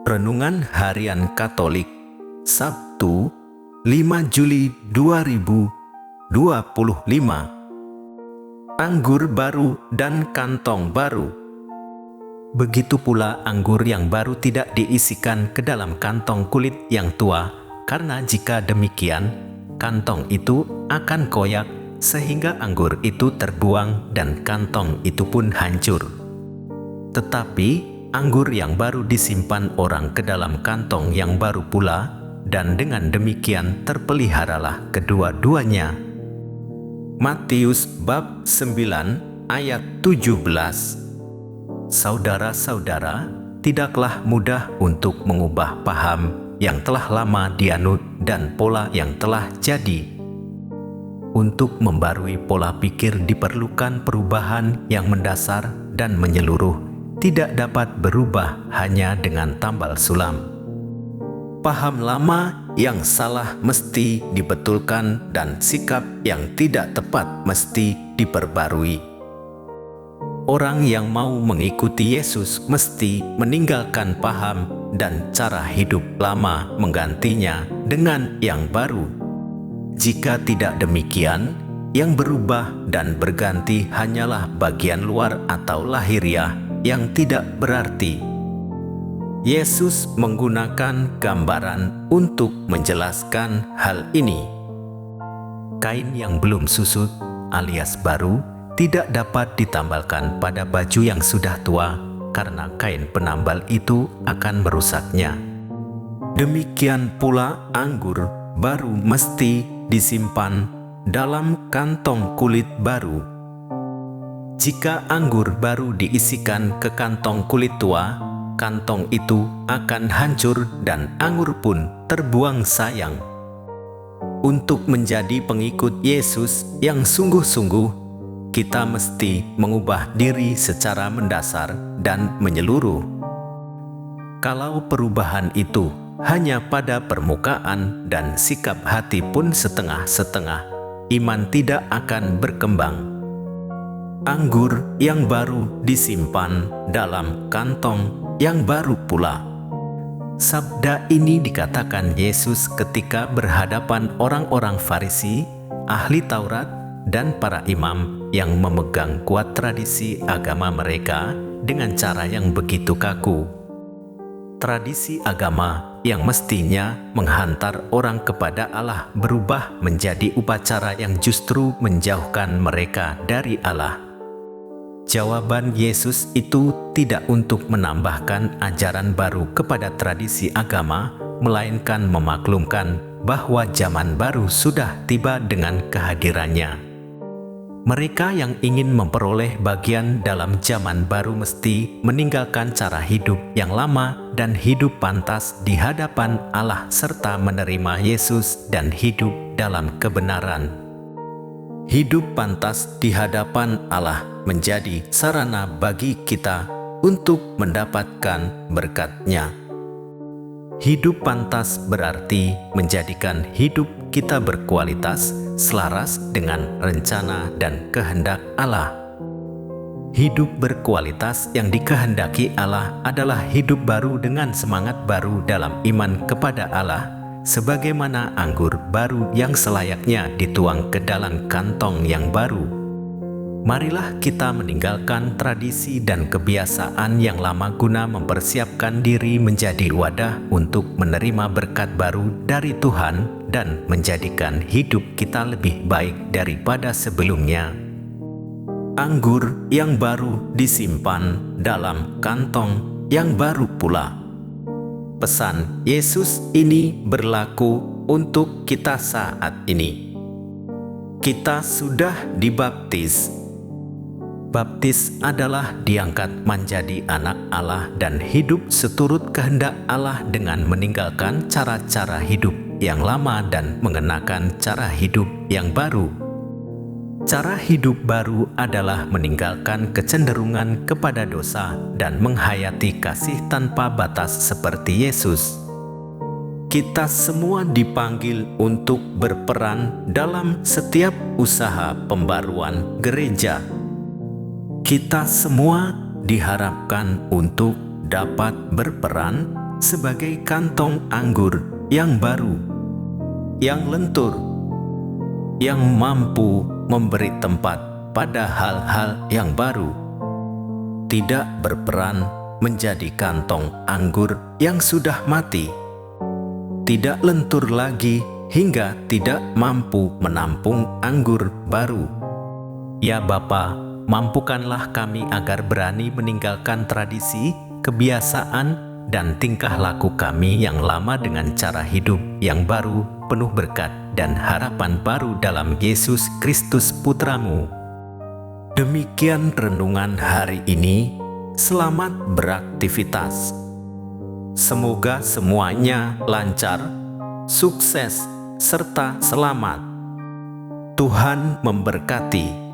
Renungan Harian Katolik, Sabtu, 5 Juli 2025. Anggur baru dan kantong baru. Begitu pula anggur yang baru tidak diisikan ke dalam kantong kulit yang tua, karena jika demikian, kantong itu akan koyak sehingga anggur itu terbuang dan kantong itu pun hancur. Tetapi anggur yang baru disimpan orang ke dalam kantong yang baru pula, dan dengan demikian terpeliharalah kedua-duanya. Matius bab 9 ayat 17. Saudara-saudara, tidaklah mudah untuk mengubah paham yang telah lama dianut dan pola yang telah jadi. Untuk membarui pola pikir diperlukan perubahan yang mendasar dan menyeluruh, tidak dapat berubah hanya dengan tambal sulam. Paham lama yang salah mesti dibetulkan dan sikap yang tidak tepat mesti diperbarui. Orang yang mau mengikuti Yesus mesti meninggalkan paham dan cara hidup lama, menggantinya dengan yang baru. Jika tidak demikian, yang berubah dan berganti hanyalah bagian luar atau lahiriah yang tidak berarti. Yesus menggunakan gambaran untuk menjelaskan hal ini. Kain yang belum susut alias baru tidak dapat ditambalkan pada baju yang sudah tua, karena kain penambal itu akan merusaknya. Demikian pula anggur baru mesti disimpan dalam kantong kulit baru. Jika anggur baru diisikan ke kantong kulit tua, kantong itu akan hancur dan anggur pun terbuang sayang. Untuk menjadi pengikut Yesus yang sungguh-sungguh, kita mesti mengubah diri secara mendasar dan menyeluruh. Kalau perubahan itu hanya pada permukaan dan sikap hati pun setengah-setengah, iman tidak akan berkembang. Anggur yang baru disimpan dalam kantong yang baru pula. Sabda ini dikatakan Yesus ketika berhadapan orang-orang Farisi, ahli Taurat, dan para imam yang memegang kuat tradisi agama mereka dengan cara yang begitu kaku. Tradisi agama yang mestinya menghantar orang kepada Allah berubah menjadi upacara yang justru menjauhkan mereka dari Allah. Jawaban Yesus itu tidak untuk menambahkan ajaran baru kepada tradisi agama, melainkan memaklumkan bahwa zaman baru sudah tiba dengan kehadirannya. Mereka yang ingin memperoleh bagian dalam zaman baru mesti meninggalkan cara hidup yang lama dan hidup pantas di hadapan Allah serta menerima Yesus dan hidup dalam kebenaran. Hidup pantas di hadapan Allah menjadi sarana bagi kita untuk mendapatkan berkat-Nya. Hidup pantas berarti menjadikan hidup kita berkualitas, selaras dengan rencana dan kehendak Allah. Hidup berkualitas yang dikehendaki Allah adalah hidup baru dengan semangat baru dalam iman kepada Allah, sebagaimana anggur baru yang selayaknya dituang ke dalam kantong yang baru. Marilah kita meninggalkan tradisi dan kebiasaan yang lama guna mempersiapkan diri menjadi wadah untuk menerima berkat baru dari Tuhan dan menjadikan hidup kita lebih baik daripada sebelumnya. Anggur yang baru disimpan dalam kantong yang baru pula. Pesan Yesus ini berlaku untuk kita saat ini. Kita sudah dibaptis. Baptis adalah diangkat menjadi anak Allah dan hidup seturut kehendak Allah dengan meninggalkan cara-cara hidup yang lama dan mengenakan cara hidup yang baru. Cara hidup baru adalah meninggalkan kecenderungan kepada dosa dan menghayati kasih tanpa batas seperti Yesus. Kita semua dipanggil untuk berperan dalam setiap usaha pembaruan gereja. Kita semua diharapkan untuk dapat berperan sebagai kantong anggur yang baru, yang lentur, yang mampu memberi tempat pada hal-hal yang baru, tidak berperan menjadi kantong anggur yang sudah mati, tidak lentur lagi hingga tidak mampu menampung anggur baru. Ya Bapa, mampukanlah kami agar berani meninggalkan tradisi, kebiasaan, dan tingkah laku kami yang lama dengan cara hidup yang baru, penuh berkat dan harapan baru dalam Yesus Kristus Putra-Mu. Demikian renungan hari ini. Selamat beraktivitas. Semoga semuanya lancar, sukses, serta selamat. Tuhan memberkati.